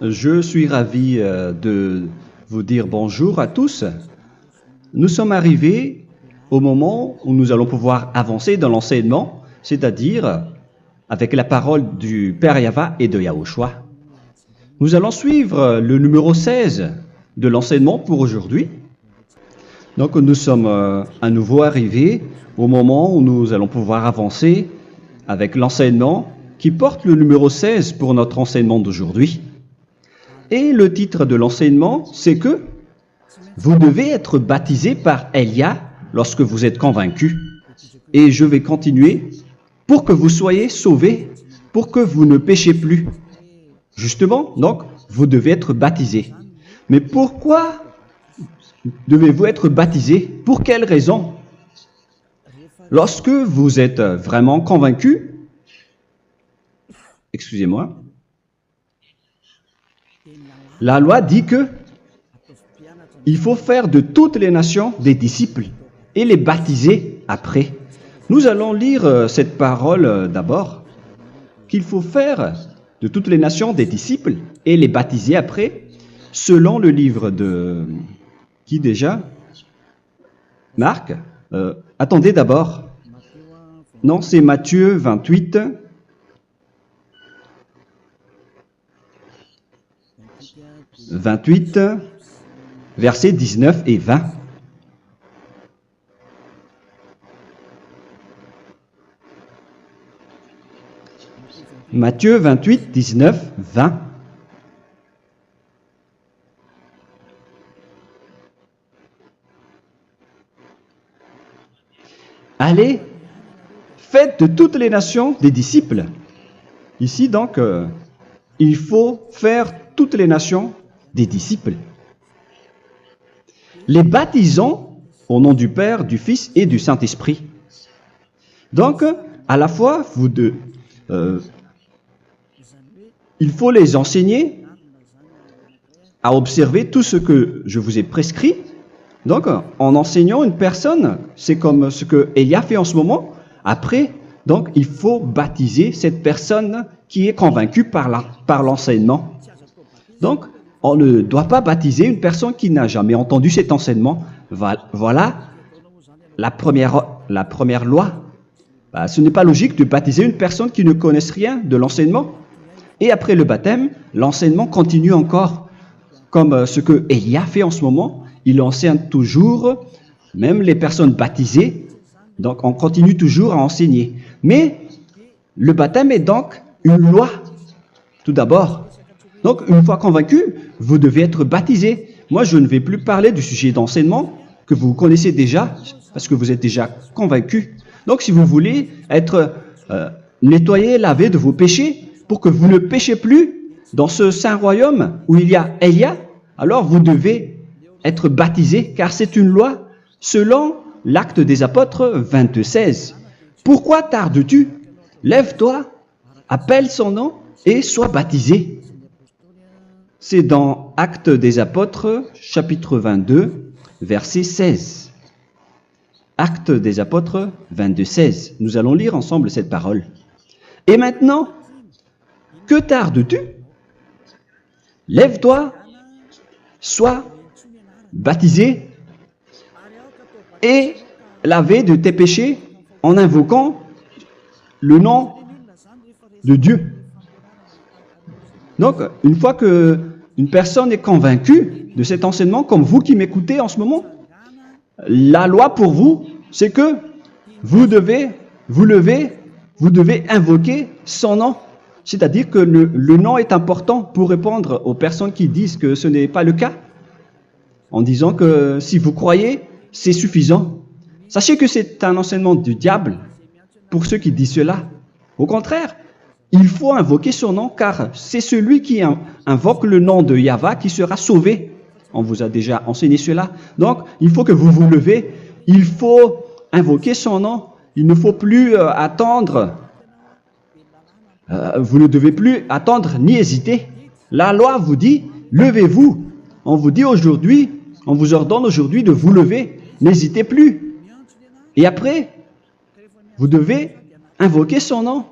Je suis ravi de vous dire bonjour à tous. Nous sommes arrivés au moment où nous allons pouvoir avancer dans l'enseignement, c'est-à-dire avec la parole du Père Yava et de Yahushua. Nous allons suivre le numéro 16 de l'enseignement pour aujourd'hui. Donc nous sommes à nouveau arrivés au moment où nous allons pouvoir avancer avec l'enseignement qui porte le numéro 16 pour notre enseignement d'aujourd'hui. Et le titre de l'enseignement, c'est que vous devez être baptisé par Elia lorsque vous êtes convaincu. Et je vais continuer pour que vous soyez sauvés, pour que vous ne péchez plus. Justement, donc, vous devez être baptisé. Mais pourquoi devez-vous être baptisé? Pour quelle raison? Lorsque vous êtes vraiment convaincu, excusez-moi, la loi dit que il faut faire de toutes les nations des disciples et les baptiser après. Nous allons lire cette parole d'abord, qu'il faut faire de toutes les nations des disciples et les baptiser après, selon le livre de... Qui déjà? Marc? Attendez d'abord. Non, c'est Matthieu 28. Versets 19 et 20. Matthieu 28, 19, 20. Allez, faites de toutes les nations des disciples. Ici, donc, il faut faire toutes les nations des disciples. Les baptisons au nom du Père, du Fils et du Saint-Esprit. Donc, à la fois, il faut les enseigner à observer tout ce que je vous ai prescrit. Donc, en enseignant une personne, c'est comme ce que Elia fait en ce moment. Après, donc, il faut baptiser cette personne qui est convaincue par l'enseignement. Donc, on ne doit pas baptiser une personne qui n'a jamais entendu cet enseignement. Voilà la première loi. Ce n'est pas logique de baptiser une personne qui ne connaisse rien de l'enseignement. Et après le baptême, l'enseignement continue encore, comme ce que Elia fait en ce moment. Il enseigne toujours, même les personnes baptisées. Donc, on continue toujours à enseigner. Mais le baptême est donc une loi, tout d'abord. Donc, une fois convaincu, vous devez être baptisé. Moi, je ne vais plus parler du sujet d'enseignement que vous connaissez déjà, parce que vous êtes déjà convaincu. Donc, si vous voulez être nettoyé, lavé de vos péchés, pour que vous ne péchez plus dans ce saint royaume où il y a Elia, alors vous devez être baptisé, car c'est une loi selon l'Acte des Apôtres 22:16. Pourquoi tardes-tu? Lève-toi, appelle son nom et sois baptisé. C'est dans Actes des Apôtres, chapitre 22, verset 16. Actes des Apôtres 22:16. Nous allons lire ensemble cette parole. Et maintenant, que tardes-tu? Lève-toi, sois baptisé et lavé de tes péchés en invoquant le nom de Dieu. Donc, une fois qu'une personne est convaincue de cet enseignement, comme vous qui m'écoutez en ce moment, la loi pour vous, c'est que vous devez invoquer son nom. C'est-à-dire que le nom est important pour répondre aux personnes qui disent que ce n'est pas le cas, en disant que si vous croyez, c'est suffisant. Sachez que c'est un enseignement du diable pour ceux qui disent cela. Au contraire, il faut invoquer son nom, car c'est celui qui invoque le nom de Yahva qui sera sauvé. On vous a déjà enseigné cela. Donc, il faut que vous vous levez, il faut invoquer son nom. Il ne faut plus attendre. Vous ne devez plus attendre ni hésiter. La loi vous dit, levez-vous. On vous dit aujourd'hui, on vous ordonne aujourd'hui de vous lever. N'hésitez plus. Et après, vous devez invoquer son nom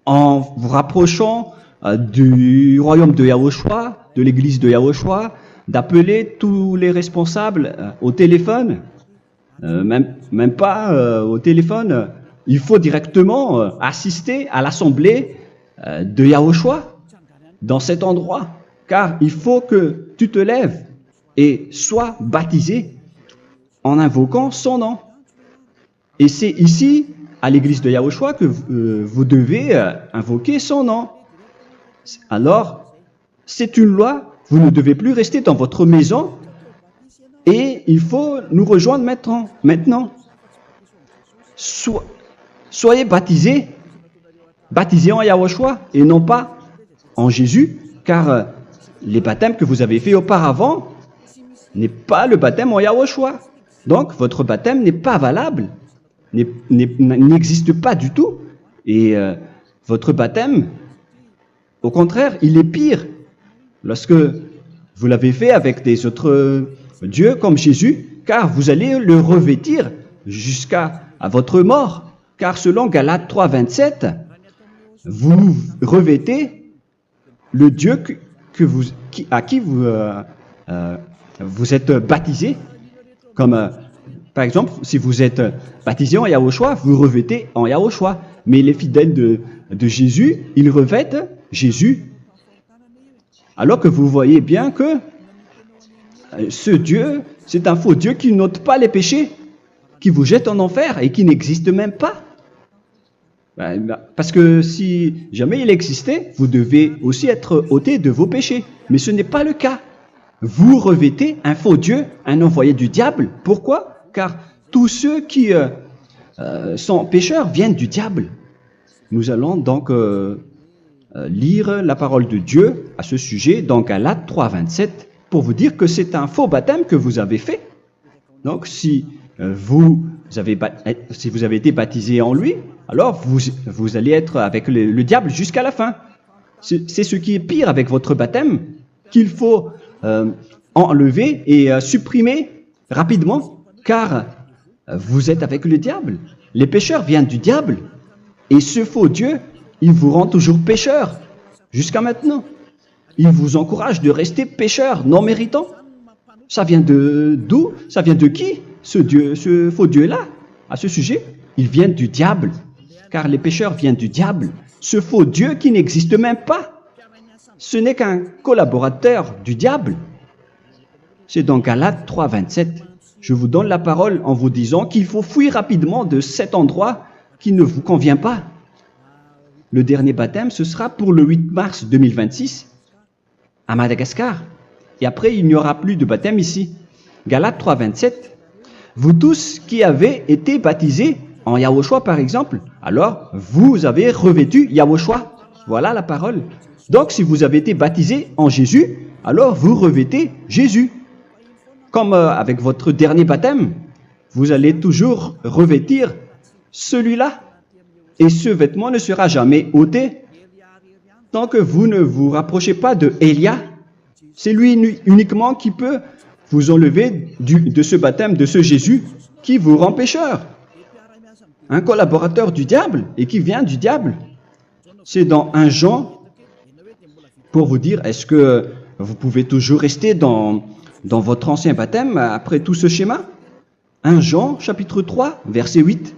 en vous rapprochant du royaume de Yahushua, de l'église de Yahushua, d'appeler tous les responsables au téléphone, même pas au téléphone. Il faut directement assister à l'assemblée de Yahushua dans cet endroit, car il faut que tu te lèves et sois baptisé en invoquant son nom. Et c'est ici, à l'église de Yahushua, que vous devez invoquer son nom. Alors, c'est une loi, vous ne devez plus rester dans votre maison et il faut nous rejoindre maintenant. Soyez baptisés en Yahushua et non pas en Jésus, car les baptêmes que vous avez faits auparavant n'est pas le baptême en Yahushua. Donc, votre baptême n'est pas valable, n'existe pas du tout. Et votre baptême, au contraire, il est pire. Lorsque vous l'avez fait avec des autres dieux comme Jésus, car vous allez le revêtir jusqu'à votre mort. Car selon Galates 3, 27, vous revêtez le Dieu à qui vous êtes baptisé. Comme par exemple, si vous êtes baptisé en Yahushua, vous revêtez en Yahushua. Mais les fidèles de Jésus, ils revêtent Jésus. Alors que vous voyez bien que ce Dieu, c'est un faux Dieu qui n'ôte pas les péchés, qui vous jette en enfer et qui n'existe même pas. Parce que si jamais il existait, vous devez aussi être ôté de vos péchés. Mais ce n'est pas le cas. Vous revêtez un faux Dieu, un envoyé du diable. Pourquoi? Car tous ceux qui sont pécheurs viennent du diable. Nous allons donc lire la parole de Dieu à ce sujet dans Galates 3, 27 pour vous dire que c'est un faux baptême que vous avez fait. Donc si vous avez été baptisé en lui, alors vous allez être avec le diable jusqu'à la fin. C'est ce qui est pire avec votre baptême qu'il faut enlever et supprimer rapidement, car vous êtes avec le diable. Les pécheurs viennent du diable et ce faux Dieu, il vous rend toujours pécheur jusqu'à maintenant. Il vous encourage de rester pécheur non méritant. Ça vient d'où? Ça vient de qui? Ce faux Dieu-là, à ce sujet, ils viennent du diable, car les pécheurs viennent du diable. Ce faux Dieu qui n'existe même pas, ce n'est qu'un collaborateur du diable. C'est dans Galates 3, 27. Je vous donne la parole en vous disant qu'il faut fuir rapidement de cet endroit qui ne vous convient pas. Le dernier baptême, ce sera pour le 8 mars 2026 à Madagascar. Et après, il n'y aura plus de baptême ici. Galates 3, 27. Vous tous qui avez été baptisés en Yahushua, par exemple, alors vous avez revêtu Yahushua. Voilà la parole. Donc, si vous avez été baptisés en Jésus, alors vous revêtez Jésus. Comme avec votre dernier baptême, vous allez toujours revêtir celui-là. Et ce vêtement ne sera jamais ôté tant que vous ne vous rapprochez pas de Élia. C'est lui uniquement qui peut vous enlever de ce baptême, de ce Jésus qui vous rend pécheur. Un collaborateur du diable et qui vient du diable. C'est dans 1 Jean, pour vous dire, est-ce que vous pouvez toujours rester dans votre ancien baptême après tout ce schéma? 1 Jean, chapitre 3, verset 8.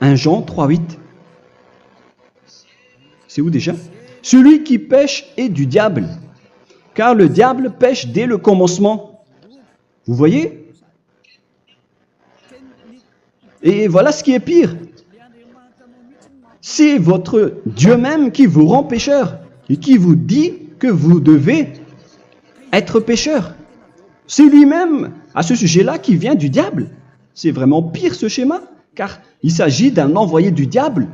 1 Jean 3, 8. C'est où déjà? Celui qui pêche est du diable, car le diable pêche dès le commencement. Vous voyez? Et voilà ce qui est pire. C'est votre Dieu même qui vous rend pécheur et qui vous dit que vous devez être pécheur. C'est lui-même, à ce sujet-là, qui vient du diable. C'est vraiment pire ce schéma, car il s'agit d'un envoyé du diable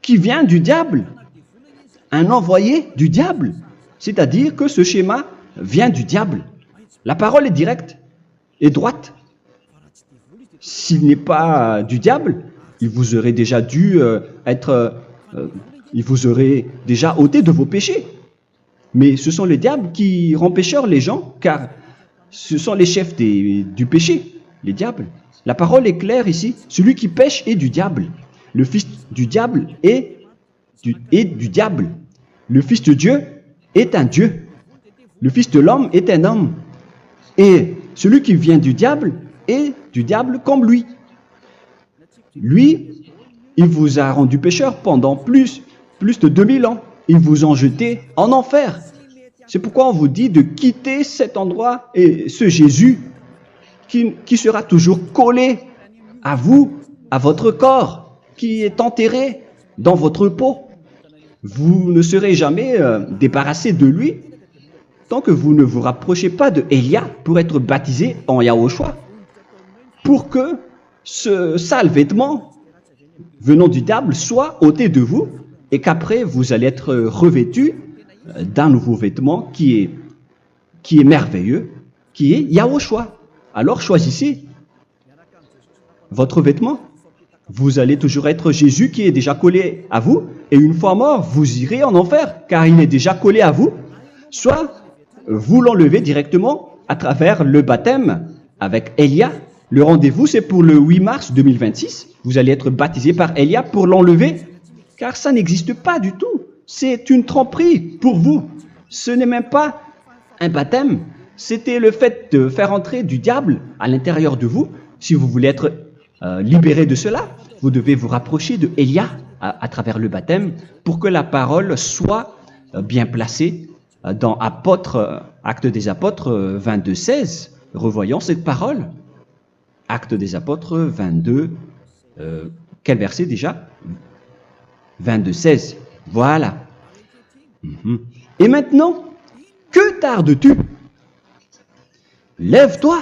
qui vient du diable. Un envoyé du diable. C'est-à-dire que ce schéma vient du diable. La parole est directe et droite. S'il n'est pas du diable, il vous aurait déjà dû il vous aurait déjà ôté de vos péchés. Mais ce sont les diables qui rendent pécheurs les gens, car ce sont les chefs du péché, les diables. La parole est claire ici. Celui qui pêche est du diable. Le fils du diable est du diable. Le fils de Dieu est un Dieu. Le fils de l'homme est un homme. Et celui qui vient du diable est du diable comme lui. Lui, il vous a rendu pécheur pendant plus de 2000 ans. Il vous a jeté en enfer. C'est pourquoi on vous dit de quitter cet endroit et ce Jésus qui sera toujours collé à vous, à votre corps, qui est enterré dans votre peau. Vous ne serez jamais débarrassé de lui tant que vous ne vous rapprochez pas de Élia pour être baptisé en Yahushua, pour que ce sale vêtement venant du diable soit ôté de vous et qu'après vous allez être revêtu d'un nouveau vêtement qui est merveilleux, qui est Yahushua. Alors choisissez votre vêtement. Vous allez toujours être Jésus qui est déjà collé à vous, et une fois mort, vous irez en enfer, car il est déjà collé à vous. Soit vous l'enlevez directement à travers le baptême avec Élia. Le rendez-vous, c'est pour le 8 mars 2026. Vous allez être baptisé par Élia pour l'enlever, car ça n'existe pas du tout. C'est une tromperie pour vous. Ce n'est même pas un baptême. C'était le fait de faire entrer du diable à l'intérieur de vous. Si vous voulez être libéré de cela, vous devez vous rapprocher de Élia à travers le baptême pour que la parole soit bien placée dans Actes des Apôtres 22:16. Revoyons cette parole. Actes des Apôtres 22, quel verset déjà? 22:16. Voilà. Et maintenant, que tardes-tu? Lève-toi.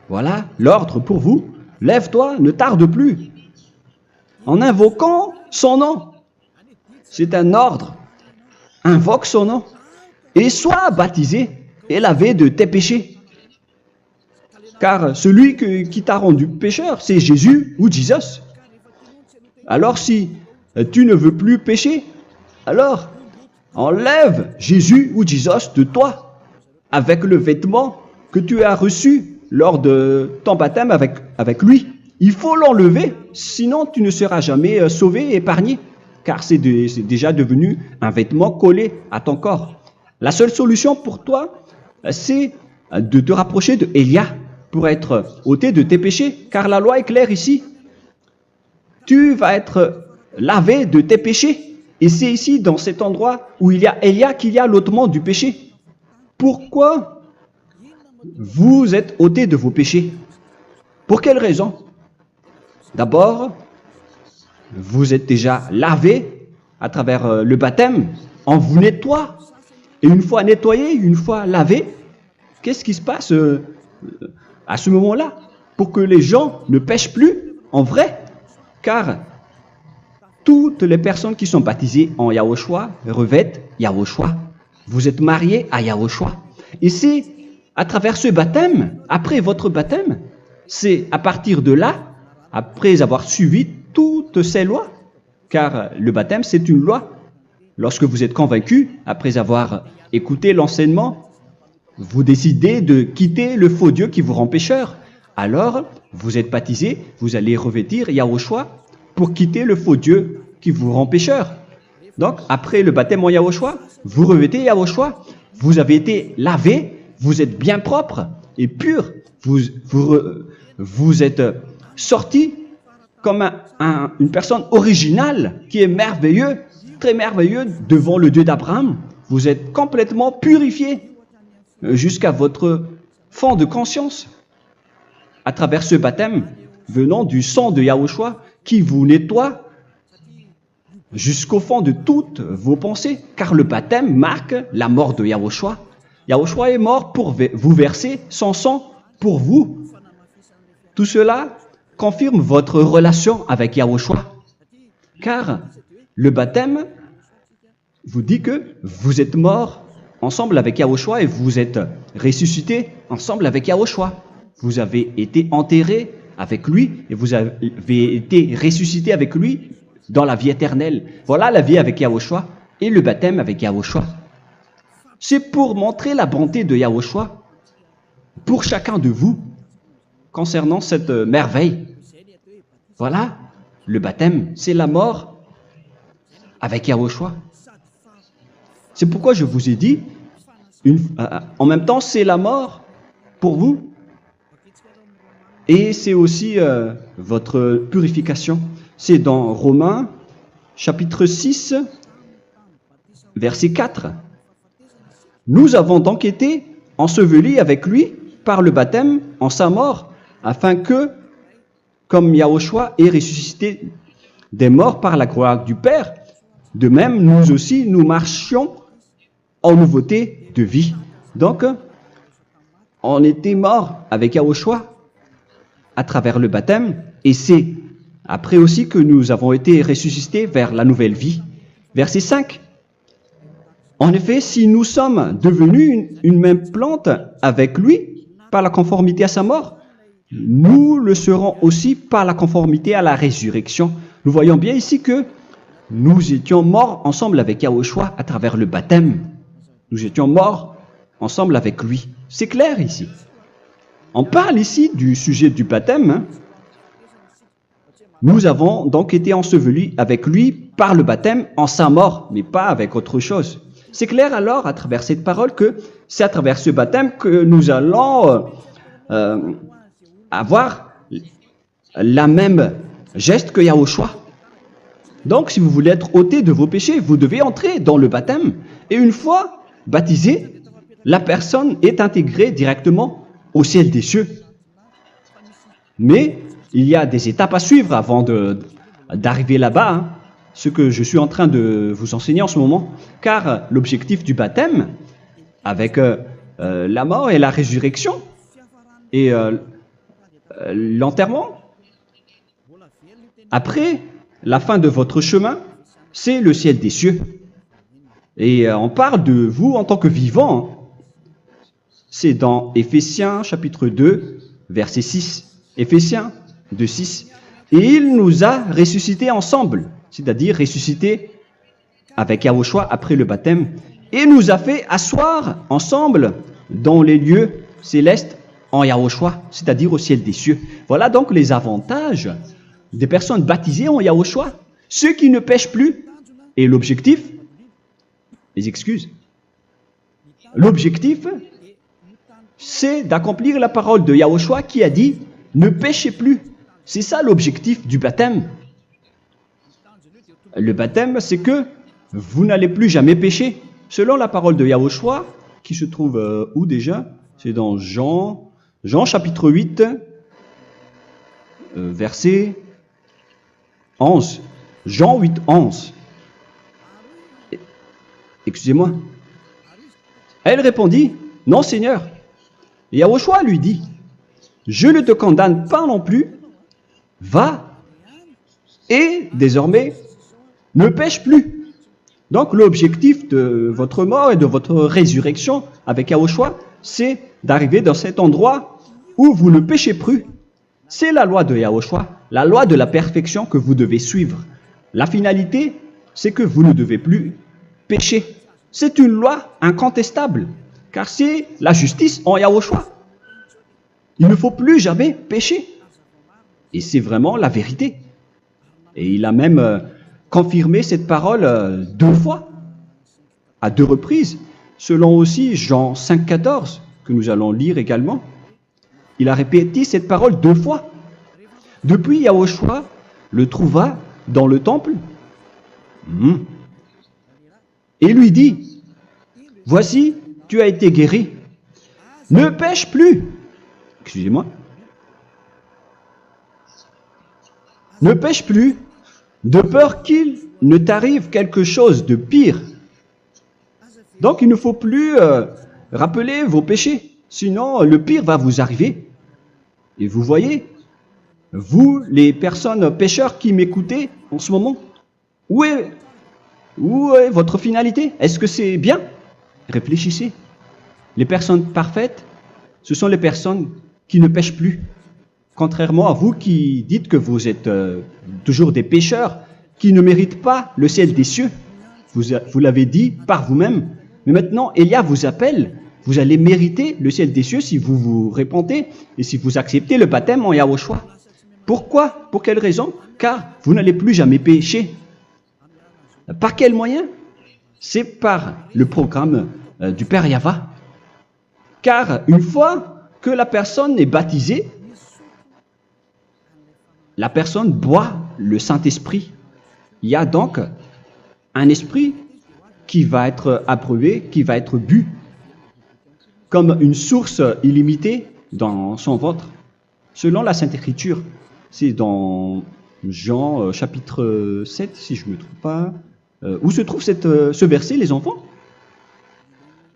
Voilà l'ordre pour vous. Lève-toi, ne tarde plus. En invoquant son nom. C'est un ordre. Invoque son nom. Et sois baptisé et lavé de tes péchés. Car celui qui t'a rendu pécheur, c'est Jésus ou Jesus. Alors si tu ne veux plus pécher, alors enlève Jésus ou Jesus de toi avec le vêtement que tu as reçu lors de ton baptême avec lui. Il faut l'enlever, sinon tu ne seras jamais sauvé et épargné, car c'est déjà devenu un vêtement collé à ton corps. La seule solution pour toi, c'est de te rapprocher de Élia pour être ôté de tes péchés, car la loi est claire ici. Tu vas être lavé de tes péchés. Et c'est ici, dans cet endroit où il y a Élia, qu'il y a l'ôtement du péché. Pourquoi vous êtes ôté de vos péchés? Pour quelle raison? D'abord, vous êtes déjà lavé à travers le baptême. On vous nettoie. Et une fois nettoyé, une fois lavé, qu'est-ce qui se passe à ce moment-là? Pour que les gens ne pêchent plus en vrai. Car toutes les personnes qui sont baptisées en Yahushua revêtent Yahushua. Vous êtes mariés à Yahushua. Et c'est à travers ce baptême, après votre baptême, c'est à partir de là, après avoir suivi toutes ces lois, car le baptême c'est une loi. Lorsque vous êtes convaincu, après avoir écouté l'enseignement, vous décidez de quitter le faux Dieu qui vous rend pécheur. Alors, vous êtes baptisé, vous allez revêtir Yahushua pour quitter le faux Dieu qui vous rend pécheur. Donc, après le baptême en Yahushua, vous revêtez Yahushua. Vous avez été lavé, vous êtes bien propre et pur. Vous êtes sorti comme une personne originale qui est merveilleux, très merveilleux devant le Dieu d'Abraham. Vous êtes complètement purifié jusqu'à votre fond de conscience à travers ce baptême venant du sang de Yahushua qui vous nettoie jusqu'au fond de toutes vos pensées, car le baptême marque la mort de Yahushua. Yahushua est mort pour vous verser son sang pour vous. Tout cela confirme votre relation avec Yahushua, car le baptême vous dit que vous êtes mort ensemble avec Yahushua et vous êtes ressuscité ensemble avec Yahushua. Vous avez été enterré avec lui et vous avez été ressuscité avec lui dans la vie éternelle. Voilà la vie avec Yahushua et le baptême avec Yahushua. C'est pour montrer la bonté de Yahushua pour chacun de vous concernant cette merveille. Voilà le baptême, c'est la mort avec Yahushua. C'est pourquoi je vous ai dit, en même temps, c'est la mort pour vous et c'est aussi votre purification. C'est dans Romains, chapitre 6, verset 4. Nous avons donc été ensevelis avec lui par le baptême en sa mort, afin que, comme Yahushua est ressuscité des morts par la gloire du Père, de même, nous aussi, nous marchions en nouveauté de vie. Donc, on était morts avec Yahushua à travers le baptême, et c'est après aussi que nous avons été ressuscités vers la nouvelle vie. Verset 5. En effet, si nous sommes devenus une même plante avec lui par la conformité à sa mort, nous le serons aussi par la conformité à la résurrection. Nous voyons bien ici que nous étions morts ensemble avec Yahushua à travers le baptême. Nous étions morts ensemble avec lui. C'est clair ici. On parle ici du sujet du baptême. Nous avons donc été ensevelis avec lui par le baptême en sa mort, mais pas avec autre chose. C'est clair alors à travers cette parole que c'est à travers ce baptême que nous allons avoir la même geste que Yahushua. Donc si vous voulez être ôté de vos péchés, vous devez entrer dans le baptême. Et une fois baptisé, la personne est intégrée directement au ciel des cieux. Mais il y a des étapes à suivre avant d'arriver là-bas, hein, ce que je suis en train de vous enseigner en ce moment, car l'objectif du baptême, avec la mort et la résurrection, et l'enterrement, après la fin de votre chemin, c'est le ciel des cieux. Et on parle de vous en tant que vivant. C'est dans Éphésiens chapitre 2, verset 6. Éphésiens 2, 6. Et il nous a ressuscités ensemble, c'est-à-dire ressuscités avec Yahushua après le baptême, et nous a fait asseoir ensemble dans les lieux célestes en Yahushua, c'est-à-dire au ciel des cieux. Voilà donc les avantages des personnes baptisées en Yahushua, ceux qui ne pêchent plus. Et l'objectif, les excuses, l'objectif, c'est d'accomplir la parole de Yahushua qui a dit « Ne péchez plus ». C'est ça l'objectif du baptême. Le baptême, c'est que vous n'allez plus jamais pécher. Selon la parole de Yahushua, qui se trouve où déjà? C'est dans Jean chapitre 8, verset 11. Jean 8, 11. Excusez-moi. Elle répondit, « Non, Seigneur. » Et Yahushua lui dit, « Je ne te condamne pas non plus. Va et désormais ne pêche plus. » Donc l'objectif de votre mort et de votre résurrection avec Yahushua, c'est d'arriver dans cet endroit où vous ne péchez plus. C'est la loi de Yahushua, la loi de la perfection que vous devez suivre. La finalité, c'est que vous ne devez plus pécher. C'est une loi incontestable, car c'est la justice en Yahushua. Il ne faut plus jamais pécher. Et c'est vraiment la vérité. Et il a même confirmé cette parole 2 fois, à 2 reprises, selon aussi Jean 5, 14, que nous allons lire également. Il a répété cette parole 2 fois. Depuis, Yahushua le trouva dans le temple et lui dit, « Voici, tu as été guéri. Ne pêche plus. » Excusez-moi. Ne pêche plus, de peur qu'il ne t'arrive quelque chose de pire. Donc il ne faut plus rappeler vos péchés, sinon le pire va vous arriver. Et vous voyez, vous, les personnes pécheurs qui m'écoutez en ce moment, où est votre finalité? Est-ce que c'est bien? Réfléchissez. Les personnes parfaites, ce sont les personnes qui ne pêchent plus. Contrairement à vous qui dites que vous êtes toujours des pécheurs qui ne méritent pas le ciel des cieux. Vous l'avez dit par vous-même. Mais maintenant, Élia vous appelle. Vous allez mériter le ciel des cieux si vous vous repentez et si vous acceptez le baptême en Yahushua. Pourquoi? Pour quelle raison? Car vous n'allez plus jamais pécher. Par quel moyen? C'est par le programme du Père Yahva. Car une fois que la personne est baptisée, la personne boit le Saint-Esprit. Il y a donc un esprit qui va être abreuvé, qui va être bu, comme une source illimitée dans son ventre, selon la Sainte Écriture. C'est dans Jean chapitre 7, si je ne me trompe pas. Où se trouve ce verset, les enfants?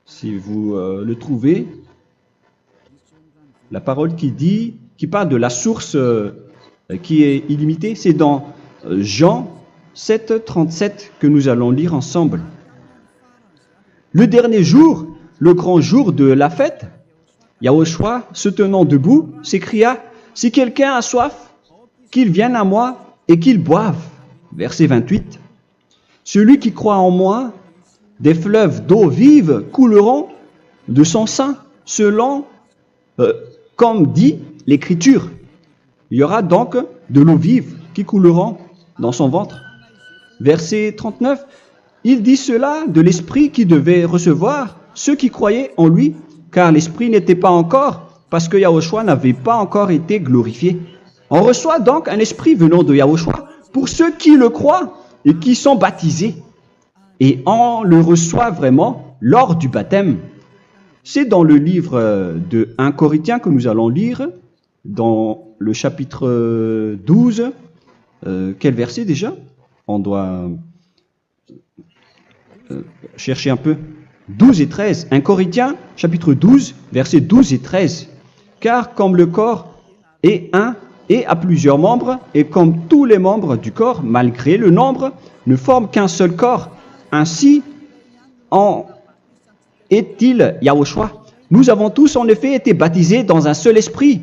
Si vous le trouvez, la parole qui parle de la source qui est illimitée, c'est dans Jean 7, 37 que nous allons lire ensemble. Le dernier jour, le grand jour de la fête, Yahushua, se tenant debout, s'écria, « Si quelqu'un a soif, qu'il vienne à moi et qu'il boive. » Verset 28. « Celui qui croit en moi, des fleuves d'eau vive couleront de son sein, selon, comme dit l'Écriture. » Il y aura donc de l'eau vive qui couleront dans son ventre. Verset 39. Il dit cela de l'Esprit qui devait recevoir ceux qui croyaient en lui, car l'Esprit n'était pas encore, parce que Yahushua n'avait pas encore été glorifié. On reçoit donc un Esprit venant de Yahushua pour ceux qui le croient et qui sont baptisés. Et on le reçoit vraiment lors du baptême. C'est dans le livre de 1 Corinthiens que nous allons lire, dans le chapitre 12. Quel verset déjà? On doit chercher un peu. 12 et 13. 1 Corinthiens, chapitre 12, versets 12 et 13. Car comme le corps est un et a plusieurs membres, et comme tous les membres du corps, malgré le nombre, ne forment qu'un seul corps, ainsi en est-il Yahushua. Nous avons tous en effet été baptisés dans un seul esprit,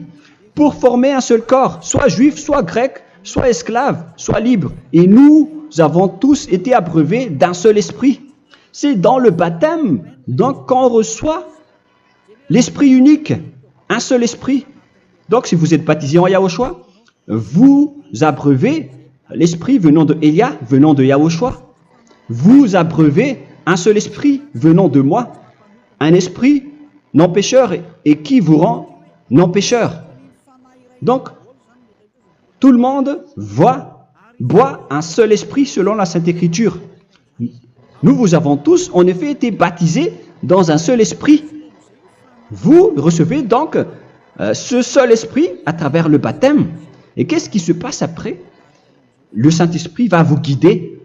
pour former un seul corps, soit juif, soit grec, soit esclave, soit libre. Et nous avons tous été abreuvés d'un seul esprit. C'est dans le baptême, donc qu'on reçoit l'esprit unique, un seul esprit. Donc si vous êtes baptisé en Yahushua, vous abreuvez l'esprit venant de Elia, venant de Yahushua. Vous abreuvez un seul esprit venant de moi, un esprit non pécheur et qui vous rend non pécheur. Donc, tout le monde boit un seul esprit selon la Sainte Écriture. Nous vous avons tous en effet été baptisés dans un seul esprit. Vous recevez donc ce seul esprit à travers le baptême. Et qu'est-ce qui se passe après? Le Saint-Esprit va vous guider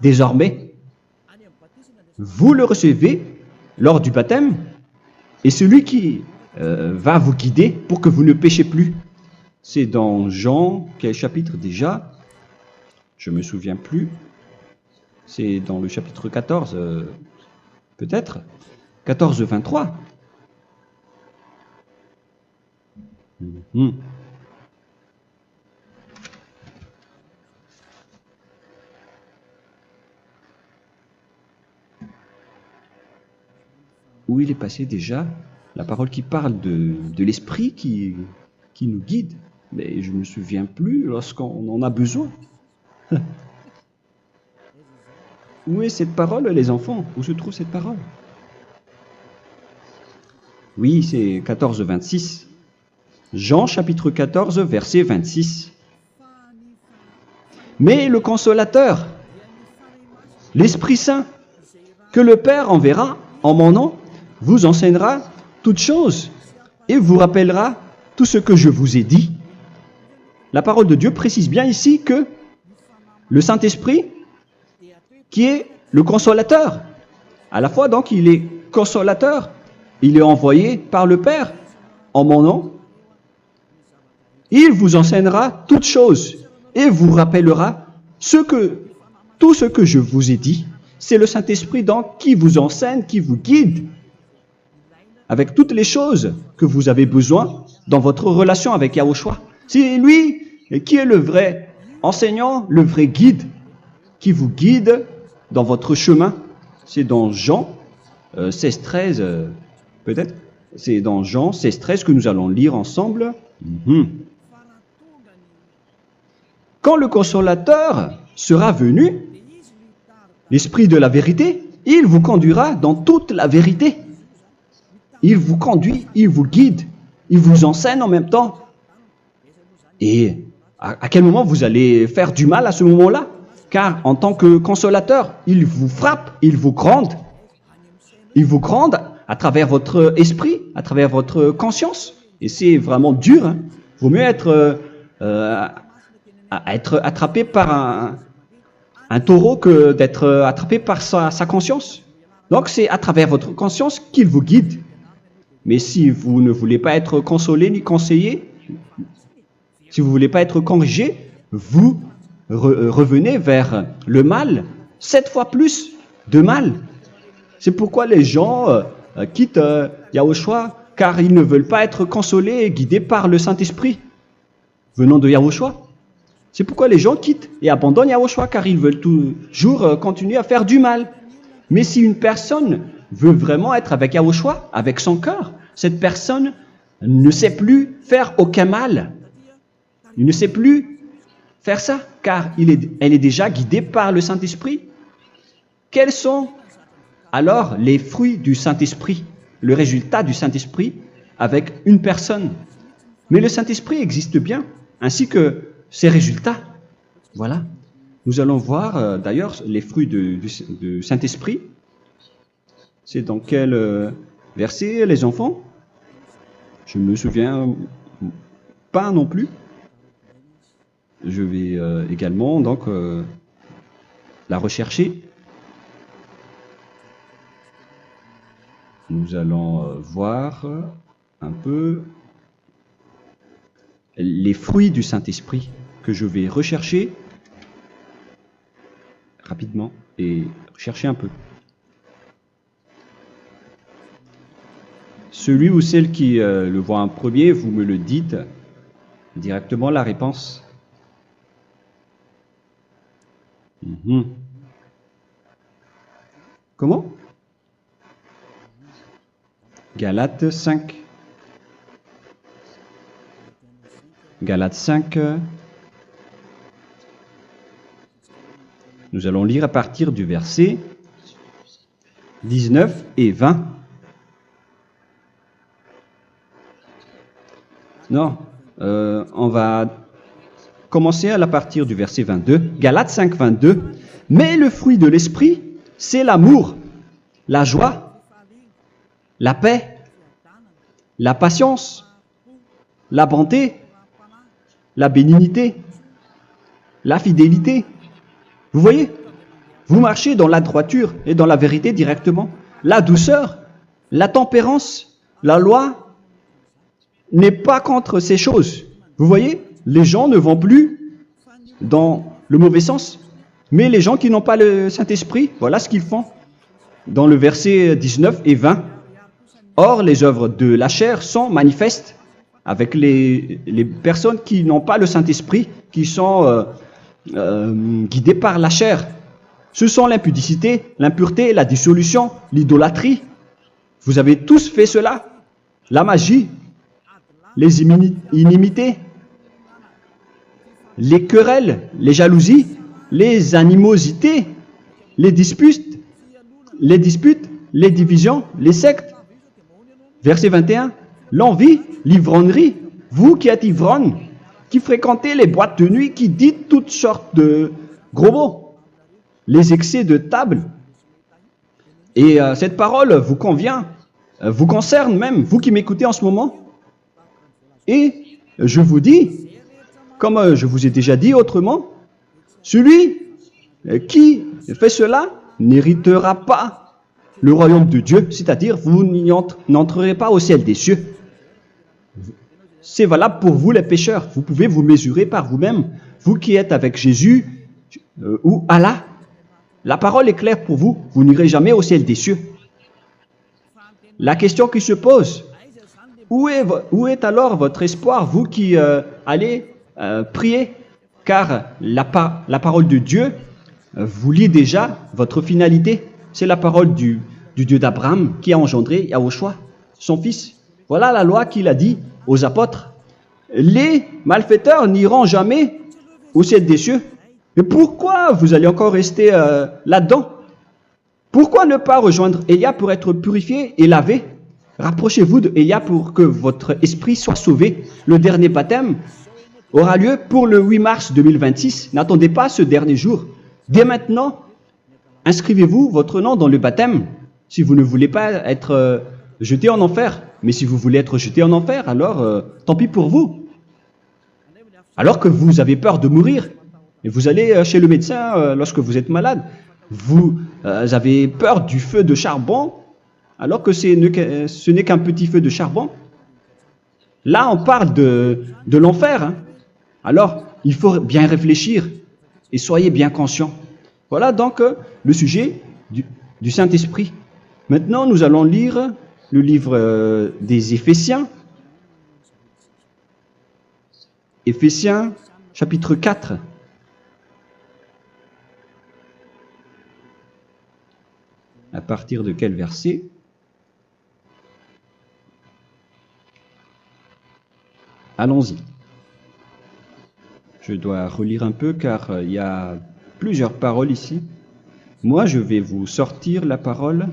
désormais. Vous le recevez lors du baptême et celui qui va vous guider pour que vous ne péchez plus. C'est dans Jean, quel chapitre déjà? Je ne me souviens plus. C'est dans le chapitre 14, peut-être. 14, 23. Où il est passé déjà? La parole qui parle de l'esprit qui nous guide. Mais je ne me souviens plus lorsqu'on en a besoin. Où est cette parole, les enfants? Où se trouve cette parole? Oui, c'est 14, 26. Jean chapitre 14, verset 26. Mais le consolateur, l'Esprit Saint, que le Père enverra en mon nom, vous enseignera toutes choses et vous rappellera tout ce que je vous ai dit. La parole de Dieu précise bien ici que le Saint-Esprit, qui est le consolateur, à la fois donc il est consolateur, il est envoyé par le Père en mon nom, il vous enseignera toutes choses et vous rappellera tout ce que je vous ai dit. C'est le Saint-Esprit donc qui vous enseigne, qui vous guide avec toutes les choses que vous avez besoin dans votre relation avec Yahushua. C'est lui qui est le vrai enseignant, le vrai guide, qui vous guide dans votre chemin. C'est dans Jean 16, 13, peut-être. C'est dans Jean 16, 13 que nous allons lire ensemble. quand le consolateur sera venu, l'Esprit de la vérité, il vous conduira dans toute la vérité. Il vous conduit, il vous guide, il vous enseigne en même temps. Et à quel moment vous allez faire du mal à ce moment-là? Car en tant que consolateur, il vous frappe, il vous gronde. Il vous gronde à travers votre esprit, à travers votre conscience. Et c'est vraiment dur. Hein. Vaut mieux être attrapé par un taureau que d'être attrapé par sa conscience. Donc c'est à travers votre conscience qu'il vous guide. Mais si vous ne voulez pas être consolé ni conseillé, si vous ne voulez pas être corrigé, vous revenez vers le mal, 7 fois plus de mal. C'est pourquoi les gens quittent Yahushua, car ils ne veulent pas être consolés et guidés par le Saint-Esprit venant de Yahushua. C'est pourquoi les gens quittent et abandonnent Yahushua, car ils veulent toujours continuer à faire du mal. Mais si une personne veut vraiment être avec Yahushua, avec son cœur, cette personne ne sait plus faire aucun mal. Il ne sait plus faire ça, car elle est déjà guidée par le Saint-Esprit. Quels sont alors les fruits du Saint-Esprit, le résultat du Saint-Esprit avec une personne? Mais le Saint-Esprit existe bien, ainsi que ses résultats. Voilà. Nous allons voir d'ailleurs les fruits du Saint-Esprit. C'est dans quel verset, les enfants? Je ne me souviens pas non plus. Je vais également donc la rechercher. Nous allons voir un peu les fruits du Saint-Esprit que je vais rechercher rapidement et chercher un peu. Celui ou celle qui le voit en premier, vous me le dites directement la réponse. Comment? Galates 5. Galates 5. Nous allons lire à partir du verset 19 et 20. Non, on va commencer à partir du verset 22. Galates 5, 22. Mais le fruit de l'esprit, c'est l'amour, la joie, la paix, la patience, la bonté, la bénignité, la fidélité. Vous voyez? Vous marchez dans la droiture et dans la vérité directement. La douceur, la tempérance, la loi n'est pas contre ces choses. Vous voyez? Les gens ne vont plus dans le mauvais sens. Mais les gens qui n'ont pas le Saint-Esprit, voilà ce qu'ils font. Dans le verset 19 et 20. Or, les œuvres de la chair sont manifestes avec les personnes qui n'ont pas le Saint-Esprit, qui sont guidées par la chair. Ce sont l'impudicité, l'impureté, la dissolution, l'idolâtrie. Vous avez tous fait cela. La magie, les inimités, les querelles, les jalousies, les animosités, les disputes, les divisions, les sectes. Verset 21, l'envie, l'ivrognerie, vous qui êtes ivrognes, qui fréquentez les boîtes de nuit, qui dites toutes sortes de gros mots, les excès de table. Et cette parole vous convient, vous concerne même, vous qui m'écoutez en ce moment. Et je vous dis, comme je vous ai déjà dit autrement, celui qui fait cela n'héritera pas le royaume de Dieu, c'est-à-dire vous n'entrerez pas au ciel des cieux. C'est valable pour vous les pécheurs. Vous pouvez vous mesurer par vous-même, vous qui êtes avec Jésus ou Allah. La parole est claire pour vous, vous n'irez jamais au ciel des cieux. La question qui se pose, où est alors votre espoir, vous qui allez prier? Car la parole de Dieu vous lit déjà votre finalité. C'est la parole du Dieu d'Abraham qui a engendré Yahushua, son fils. Voilà la loi qu'il a dit aux apôtres. Les malfaiteurs n'iront jamais au ciel des cieux. Mais pourquoi vous allez encore rester là-dedans? Pourquoi ne pas rejoindre Élia pour être purifié et lavé? Rapprochez-vous d'Élia pour que votre esprit soit sauvé. Le dernier baptême aura lieu pour le 8 mars 2026. N'attendez pas ce dernier jour. Dès maintenant, inscrivez-vous votre nom dans le baptême si vous ne voulez pas être jeté en enfer. Mais si vous voulez être jeté en enfer, alors tant pis pour vous. Alors que vous avez peur de mourir, et vous allez chez le médecin lorsque vous êtes malade, vous avez peur du feu de charbon, alors que ce n'est qu'un petit feu de charbon. Là, on parle de l'enfer. Hein. Alors, il faut bien réfléchir et soyez bien conscients. Voilà donc le sujet du Saint-Esprit. Maintenant, nous allons lire le livre des Éphésiens. Éphésiens, chapitre 4. À partir de quel verset? Allons-y. Je dois relire un peu car il y a plusieurs paroles ici. Moi, je vais vous sortir la parole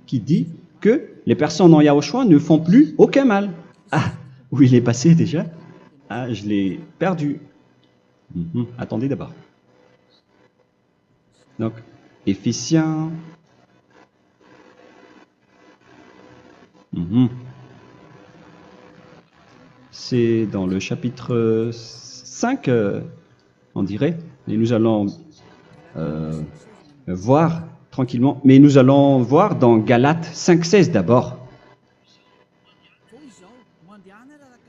qui dit que les personnes en Yahushua ne font plus aucun mal. Ah, où il est passé déjà? Ah, je l'ai perdu. Attendez d'abord. Donc, Éphésiens. C'est dans le chapitre 5, on dirait. Et nous allons voir tranquillement. Mais nous allons voir dans Galates 5,16 d'abord.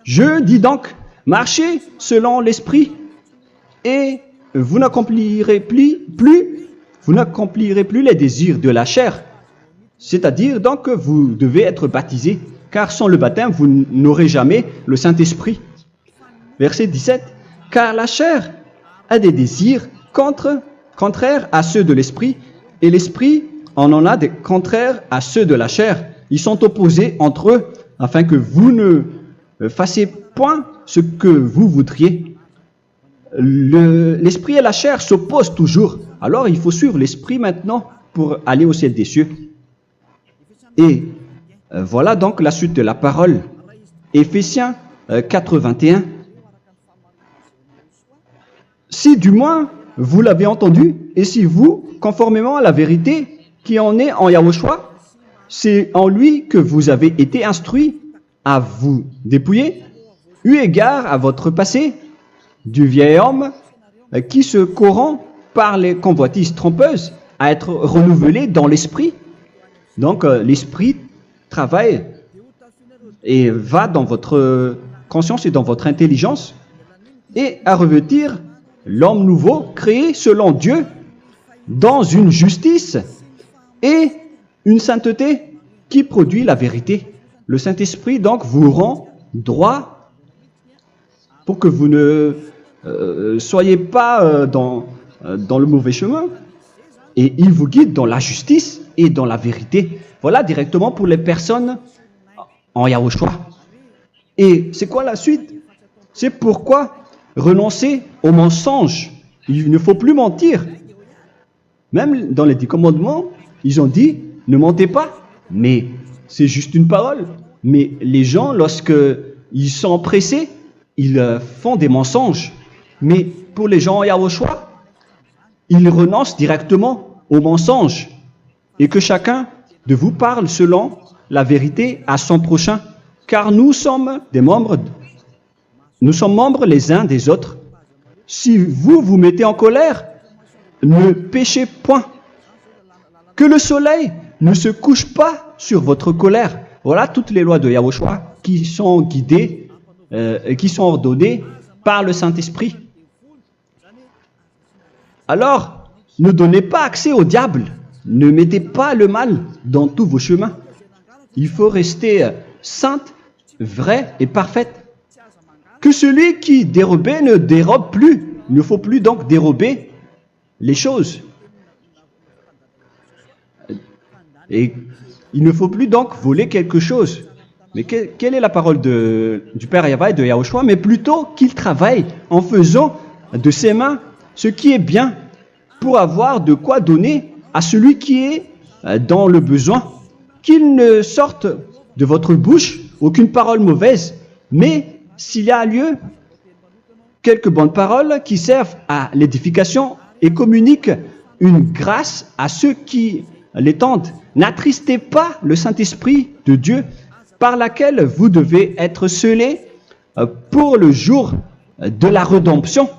Je dis donc, marchez selon l'esprit, et vous n'accomplirez plus les désirs de la chair. C'est-à-dire donc que vous devez être baptisé, car sans le baptême, vous n'aurez jamais le Saint-Esprit. Verset 17. Car la chair a des désirs contraires à ceux de l'esprit, et l'esprit en a des contraires à ceux de la chair. Ils sont opposés entre eux, afin que vous ne fassiez point ce que vous voudriez. L'esprit et la chair s'opposent toujours. Alors il faut suivre l'esprit maintenant pour aller au ciel des cieux. Et voilà donc la suite de la parole. Éphésiens 4:21. Si du moins vous l'avez entendu, et si vous, conformément à la vérité qui en est en Yahushua, c'est en lui que vous avez été instruits à vous dépouiller, eu égard à votre passé, du vieil homme qui se corrompt par les convoitises trompeuses, à être renouvelé dans l'esprit. Donc l'esprit travaille et va dans votre conscience et dans votre intelligence, et à revêtir l'homme nouveau créé selon Dieu dans une justice et une sainteté qui produit la vérité. Le Saint-Esprit donc vous rend droit pour que vous ne soyez pas dans le mauvais chemin, et il vous guide dans la justice et dans la vérité. Voilà directement pour les personnes en Yahushua. Et c'est quoi la suite? C'est pourquoi renoncer au mensonge. Il ne faut plus mentir. Même dans les 10 commandements, ils ont dit ne mentez pas. Mais c'est juste une parole. Mais les gens, lorsque ils sont pressés, ils font des mensonges. Mais pour les gens en Yahushua, ils renoncent directement au mensonge. Et que chacun de vous parle selon la vérité à son prochain. Car nous sommes membres les uns des autres. Si vous vous mettez en colère, ne péchez point. Que le soleil ne se couche pas sur votre colère. Voilà toutes les lois de Yahushua qui sont guidées et qui sont ordonnées par le Saint-Esprit. Alors, ne donnez pas accès au diable. Ne mettez pas le mal dans tous vos chemins. Il faut rester sainte, vraie et parfaite. Que celui qui dérobait ne dérobe plus. Il ne faut plus donc dérober les choses. Et il ne faut plus donc voler quelque chose. Mais quelle est la parole du Père Yahweh et de Yahushua? Mais plutôt qu'il travaille en faisant de ses mains ce qui est bien, pour avoir de quoi donner à celui qui est dans le besoin. Qu'il ne sorte de votre bouche aucune parole mauvaise, mais s'il y a lieu, quelques bonnes paroles qui servent à l'édification et communiquent une grâce à ceux qui l'étendent. N'attristez pas le Saint-Esprit de Dieu, par laquelle vous devez être scellés pour le jour de la rédemption.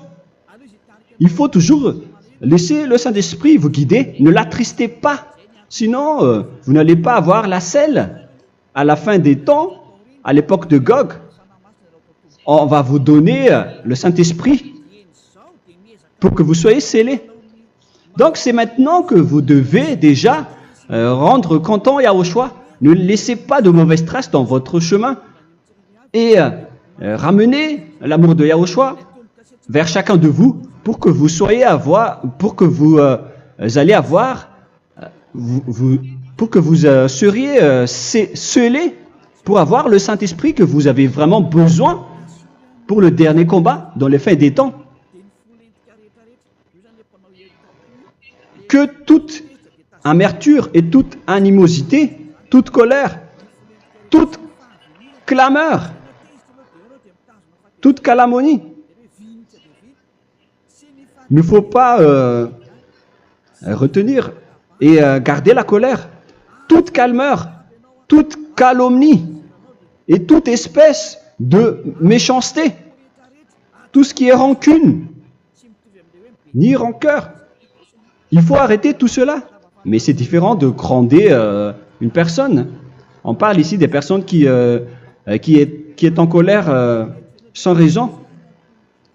Il faut toujours laisser le Saint-Esprit vous guider, ne l'attristez pas, sinon vous n'allez pas avoir la selle. À la fin des temps, à l'époque de Gog, on va vous donner le Saint-Esprit pour que vous soyez scellés. Donc c'est maintenant que vous devez déjà rendre content Yahushua. Ne laissez pas de mauvaises traces dans votre chemin et ramenez l'amour de Yahushua vers chacun de vous pour que vous soyez pour que vous seriez scellés pour avoir le Saint-Esprit que vous avez vraiment besoin pour le dernier combat dans les fins des temps. Que toute amertume et toute animosité, toute colère, toute clameur, toute calomnie, il ne faut pas retenir et garder la colère, toute calmeur, toute calomnie et toute espèce de méchanceté, tout ce qui est rancune, ni rancœur. Il faut arrêter tout cela. Mais c'est différent de gronder une personne. On parle ici des personnes qui est en colère sans raison.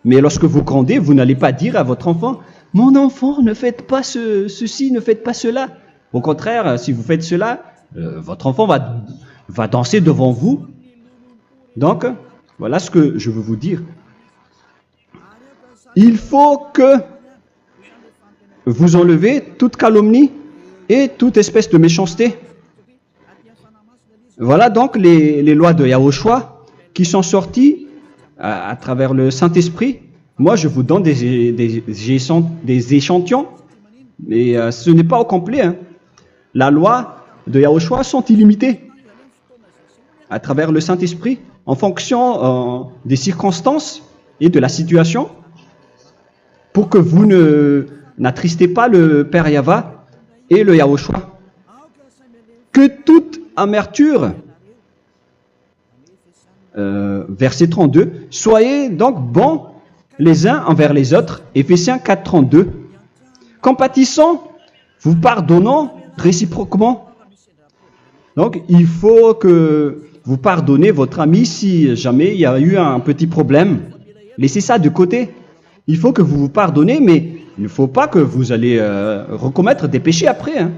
Mais lorsque vous grondez, vous n'allez pas dire à votre enfant « Mon enfant, ne faites pas ceci, ne faites pas cela ». Au contraire, si vous faites cela, votre enfant va danser devant vous. Donc, voilà ce que je veux vous dire. Il faut que vous enlevez toute calomnie et toute espèce de méchanceté. Voilà donc les lois de Yahushua qui sont sorties à travers le Saint-Esprit. Moi, je vous donne des échantillons, mais ce n'est pas au complet. Hein. La loi de Yahushua sont illimitées à travers le Saint-Esprit en fonction des circonstances et de la situation pour que vous n'attristez pas le Père Yahva et le Yahushua. Que toute amertume, verset 32, soyez donc bons les uns envers les autres, Éphésiens 4, 32, compatissant, vous pardonnant réciproquement. Donc, il faut que vous pardonnez votre ami si jamais il y a eu un petit problème. Laissez ça de côté. Il faut que vous vous pardonnez, mais il ne faut pas que vous allez recommettre des péchés après. Hein.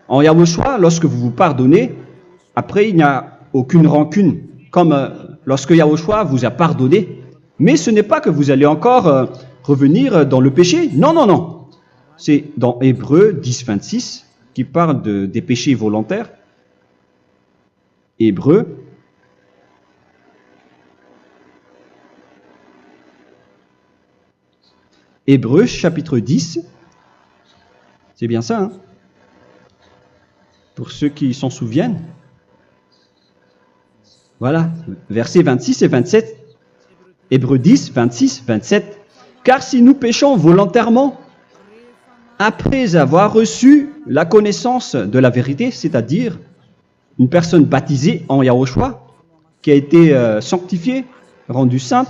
En Yahushua, lorsque vous vous pardonnez, après il n'y a aucune rancune, comme lorsque Yahushua vous a pardonné. Mais ce n'est pas que vous allez encore revenir dans le péché. Non, non, non. C'est dans Hébreux 10, 26 qui parle des péchés volontaires. Hébreux. Hébreux chapitre 10. C'est bien ça, hein? Pour ceux qui s'en souviennent. Voilà, versets 26 et 27. Hébreux 10, 26, 27. Car si nous péchons volontairement, après avoir reçu la connaissance de la vérité, c'est-à-dire une personne baptisée en Yahushua, qui a été sanctifiée, rendue sainte,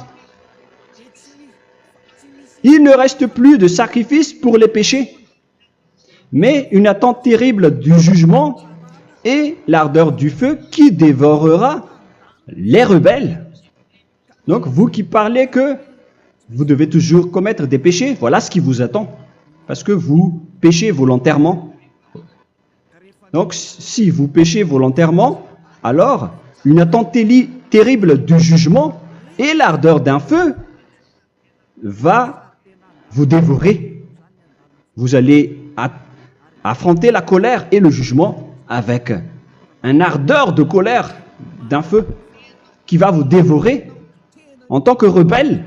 il ne reste plus de sacrifice pour les péchés, mais une attente terrible du jugement et l'ardeur du feu qui dévorera les rebelles. Donc, vous qui parlez que vous devez toujours commettre des péchés, voilà ce qui vous attend, parce que vous péchez volontairement. Donc, si vous péchez volontairement, alors une attente terrible du jugement et l'ardeur d'un feu va vous dévorer. Vous allez affronter la colère et le jugement avec une ardeur de colère d'un feu qui va vous dévorer. En tant que rebelle,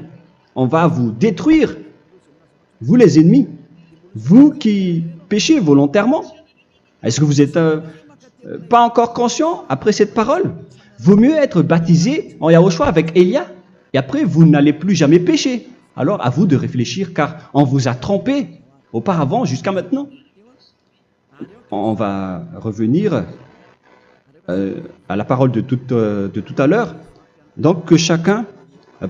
on va vous détruire vous les ennemis, vous qui péchez volontairement. Est-ce que vous n'êtes pas encore conscient après cette parole? Vaut mieux être baptisé en Yahushua avec Elia, et après vous n'allez plus jamais pécher. Alors à vous de réfléchir, car on vous a trompé auparavant jusqu'à maintenant. On va revenir à la parole de tout à l'heure. Donc que chacun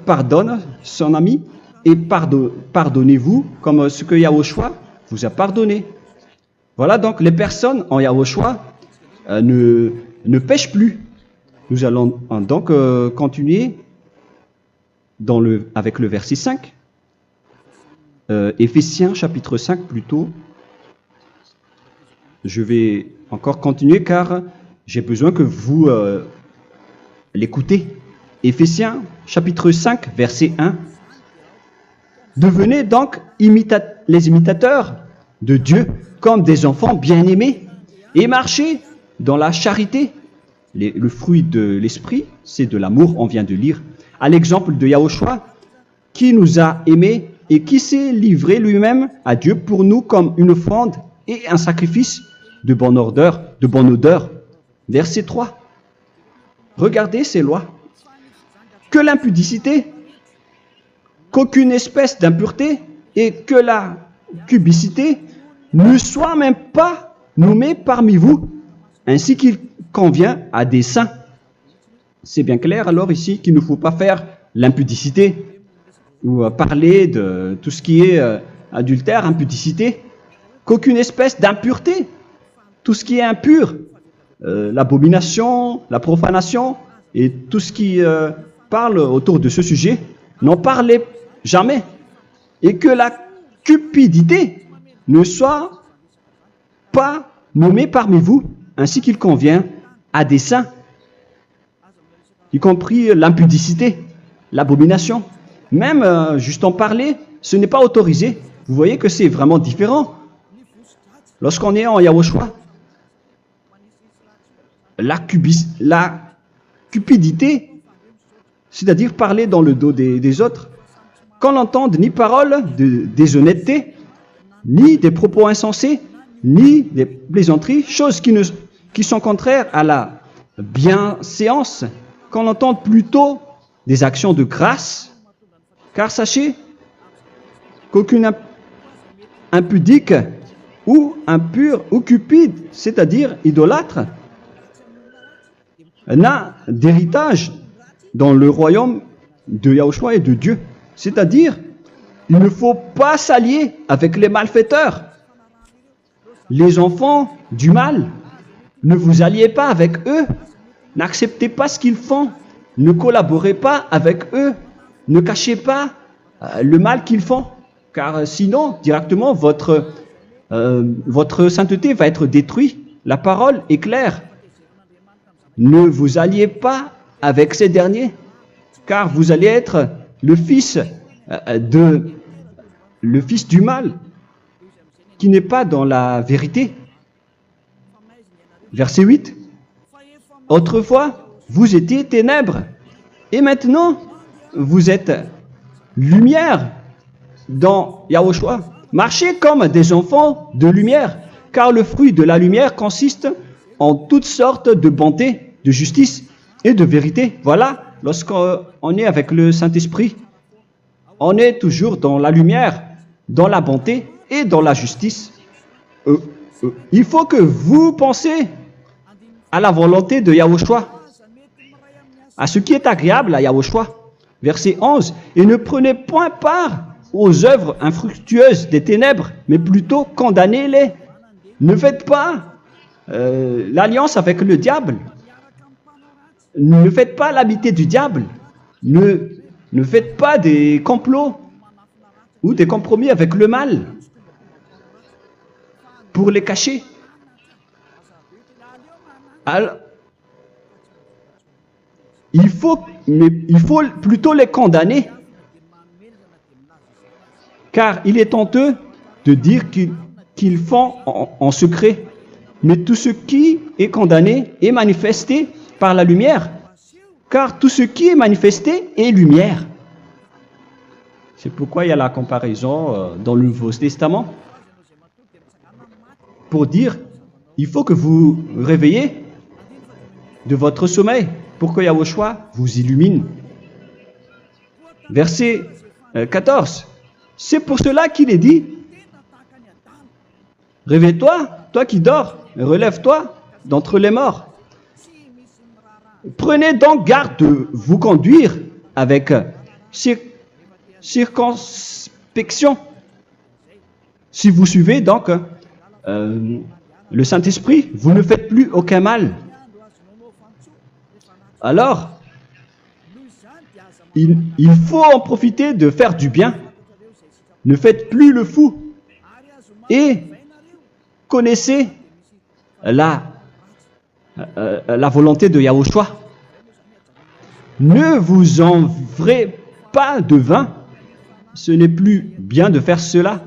pardonne son ami et pardonnez-vous comme ce que Yahushua vous a pardonné. Voilà donc les personnes en Yahushua ne pêchent plus. Nous allons donc continuer avec le verset 5. Éphésiens chapitre 5 plutôt. Je vais encore continuer car j'ai besoin que vous l'écoutez. Éphésiens chapitre 5 verset 1. Devenez donc les imitateurs de Dieu comme des enfants bien-aimés et marchez dans la charité. Le fruit de l'esprit, c'est de l'amour, on vient de lire, à l'exemple de Yahushua qui nous a aimés et qui s'est livré lui-même à Dieu pour nous comme une offrande et un sacrifice de bonne odeur. Verset 3. Regardez ces lois. Que l'impudicité, qu'aucune espèce d'impureté et que la cubicité ne soit même pas nommée parmi vous, ainsi qu'il convient à des saints. C'est bien clair alors ici qu'il ne faut pas faire l'impudicité ou parler de tout ce qui est adultère, impudicité, qu'aucune espèce d'impureté, tout ce qui est impur, l'abomination, la profanation et tout ce qui parle autour de ce sujet, n'en parlez jamais. Et que la cupidité ne soit pas nommée parmi vous, ainsi qu'il convient à des saints, y compris l'impudicité, l'abomination. Même juste en parler, ce n'est pas autorisé. Vous voyez que c'est vraiment différent. Lorsqu'on est en Yahushua, la cupidité, c'est-à-dire parler dans le dos des autres, qu'on n'entende ni parole de déshonnêteté, ni des propos insensés, ni des plaisanteries, choses qui sont contraires à la bienséance, qu'on entende plutôt des actions de grâce, car sachez qu'aucune impudique ou impure ou cupide, c'est-à-dire idolâtre, n'a d'héritage dans le royaume de Yahushua et de Dieu. C'est-à-dire, il ne faut pas s'allier avec les malfaiteurs. Les enfants du mal, ne vous alliez pas avec eux. N'acceptez pas ce qu'ils font. Ne collaborez pas avec eux. Ne cachez pas le mal qu'ils font. Car sinon, directement, votre sainteté va être détruite. La parole est claire. Ne vous alliez pas avec ces derniers, car vous allez être le fils du mal, qui n'est pas dans la vérité. Verset 8. Autrefois, vous étiez ténèbres, et maintenant, vous êtes lumière dans Yahushua. Marchez comme des enfants de lumière, car le fruit de la lumière consiste en toutes sortes de bonté, de justice et de vérité. Voilà, lorsqu'on est avec le Saint-Esprit, on est toujours dans la lumière, dans la bonté et dans la justice. Il faut que vous pensiez à la volonté de Yahushua, à ce qui est agréable à Yahushua. Verset 11. Et ne prenez point part aux œuvres infructueuses des ténèbres, mais plutôt condamnez-les. Ne faites pas l'alliance avec le diable. Ne faites pas l'amitié du diable. Ne faites pas des complots ou des compromis avec le mal pour les cacher. Alors, il faut plutôt les condamner, car il est honteux de dire qu'ils font en secret. Mais tout ce qui est condamné est manifesté par la lumière, car tout ce qui est manifesté est lumière. C'est pourquoi il y a la comparaison dans le Nouveau Testament pour dire, il faut que vous réveillez de votre sommeil pour que Yahushua vous illumine. Verset 14. C'est pour cela qu'il est dit, réveille-toi, toi qui dors, relève-toi d'entre les morts. Prenez donc garde de vous conduire avec circonspection. Si vous suivez donc le Saint-Esprit, vous ne faites plus aucun mal. Alors, il faut en profiter de faire du bien. Ne faites plus le fou. Et connaissez la volonté de Yahushua. Ne vous envrez pas de vin. Ce n'est plus bien de faire cela.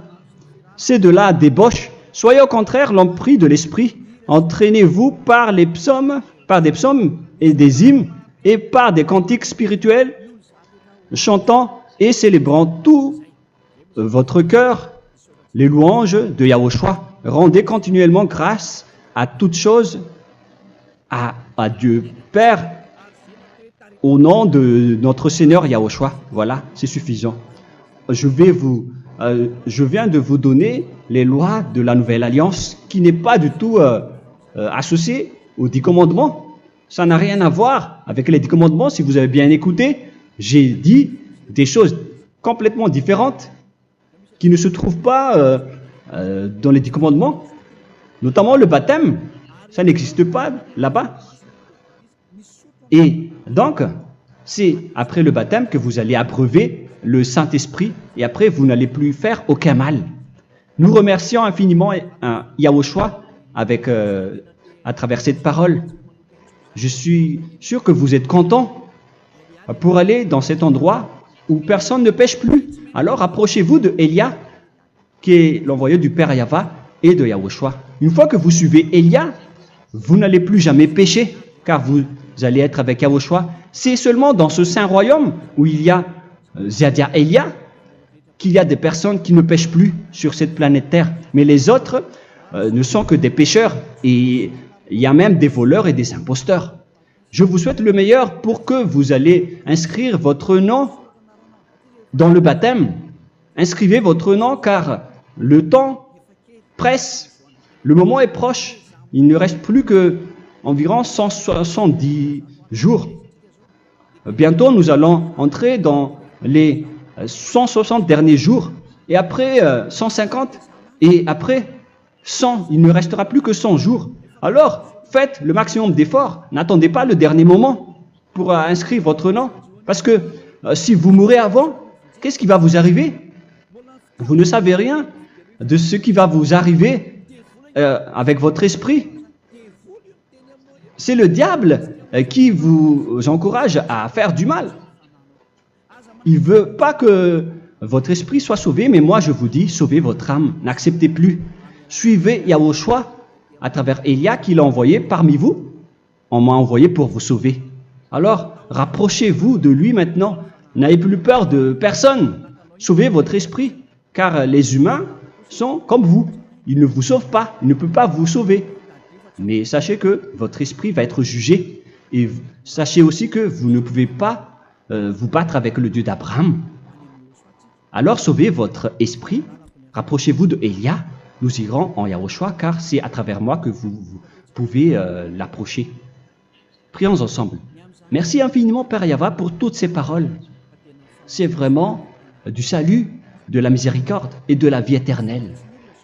C'est de la débauche. Soyez au contraire l'empris de l'esprit. Entraînez-vous par des psaumes et des hymnes et par des cantiques spirituels, chantant et célébrant tout votre cœur les louanges de Yahushua. Rendez continuellement grâce à toutes choses à Dieu Père au nom de notre Seigneur Yahushua. Voilà, c'est suffisant. Je viens de vous donner les lois de la Nouvelle Alliance qui n'est pas du tout associée aux 10 commandements. Ça n'a rien à voir avec les 10 commandements. Si vous avez bien écouté, j'ai dit des choses complètement différentes qui ne se trouvent pas dans les 10 commandements. Notamment le baptême, ça n'existe pas là-bas. Et donc, c'est après le baptême que vous allez abreuver le Saint-Esprit et après vous n'allez plus faire aucun mal. Nous remercions infiniment Yahushua à travers cette parole. Je suis sûr que vous êtes contents pour aller dans cet endroit où personne ne pêche plus. Alors approchez-vous de Elia, qui est l'envoyé du Père Yahva et de Yahushua. Une fois que vous suivez Elia, vous n'allez plus jamais pécher, car vous allez être avec Yahushua. C'est seulement dans ce saint royaume où il y a Ziadia Elia qu'il y a des personnes qui ne pêchent plus sur cette planète Terre. Mais les autres ne sont que des pécheurs et il y a même des voleurs et des imposteurs. Je vous souhaite le meilleur pour que vous allez inscrire votre nom dans le baptême. Inscrivez votre nom car le temps presse, le moment est proche. Il ne reste plus que environ 170 jours. Bientôt, nous allons entrer dans les 160 derniers jours, et après 150, et après 100. Il ne restera plus que 100 jours. Alors, faites le maximum d'efforts. N'attendez pas le dernier moment pour inscrire votre nom. Parce que si vous mourrez avant, qu'est-ce qui va vous arriver? Vous ne savez rien de ce qui va vous arriver avec votre esprit. C'est le diable qui vous encourage à faire du mal. Il ne veut pas que votre esprit soit sauvé, mais moi je vous dis, sauvez votre âme, n'acceptez plus. Suivez Yahushua à travers Elia qu'il a envoyé parmi vous. On m'a envoyé pour vous sauver. Alors, rapprochez-vous de lui maintenant. N'ayez plus peur de personne. Sauvez votre esprit, car les humains sont comme vous. Ils ne vous sauvent pas, ils ne peuvent pas vous sauver. Mais sachez que votre esprit va être jugé. Et sachez aussi que vous ne pouvez pas vous battre avec le Dieu d'Abraham. Alors sauvez votre esprit, rapprochez-vous de Elia, nous irons en Yahushua, car c'est à travers moi que vous pouvez l'approcher. Prions ensemble. Merci infiniment, Père Yahva, pour toutes ces paroles. C'est vraiment du salut, de la miséricorde et de la vie éternelle.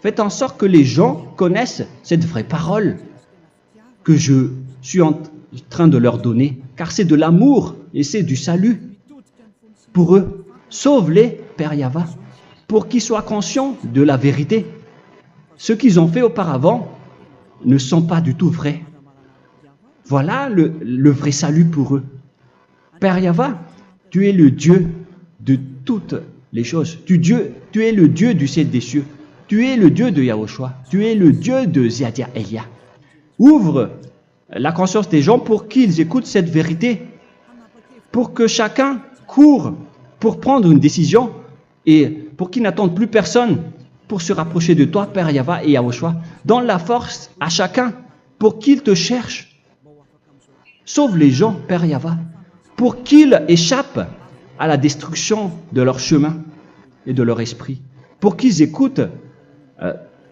Faites en sorte que les gens connaissent cette vraie parole que je suis en train de leur donner, car c'est de l'amour et c'est du salut pour eux. Sauve-les, Père Yahva, pour qu'ils soient conscients de la vérité. Ce qu'ils ont fait auparavant ne sont pas du tout vrais. Voilà le vrai salut pour eux. Père Yahva, tu es le Dieu de toutes les choses. Tu es le Dieu du ciel des cieux. Tu es le Dieu de Yahushua. Tu es le Dieu de Ziadia Elia. Ouvre la conscience des gens pour qu'ils écoutent cette vérité, pour que chacun court pour prendre une décision et pour qu'ils n'attendent plus personne pour se rapprocher de toi, Père Yahweh et Yahushua. Donne la force à chacun pour qu'ils te cherchent. Sauve les gens, Père Yahweh, pour qu'ils échappent à la destruction de leur chemin et de leur esprit, pour qu'ils écoutent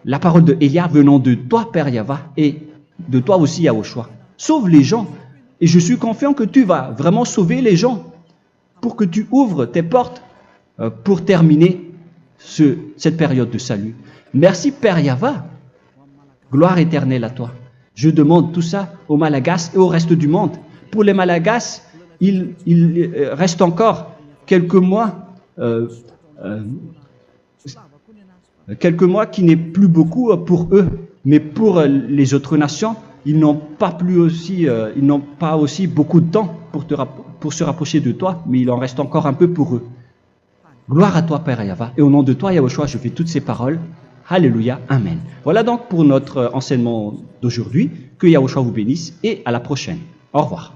la parole de Élia venant de toi, Père Yahweh, et de toi aussi, Yahushua. Sauve les gens, et je suis confiant que tu vas vraiment sauver les gens, pour que tu ouvres tes portes pour terminer cette période de salut. Merci, Père Yahweh. Gloire éternelle à toi. Je demande tout ça aux Malagasy et au reste du monde. Pour les Malagasy, il reste encore quelques mois qui n'est plus beaucoup pour eux, mais pour les autres nations, ils n'ont pas aussi beaucoup de temps pour se rapprocher de toi, mais il en reste encore un peu pour eux. Gloire à toi, Père Yahweh, et au nom de toi, Yahushua, je fais toutes ces paroles. Alléluia, Amen. Voilà donc pour notre enseignement d'aujourd'hui. Que Yahushua vous bénisse et à la prochaine. Au revoir.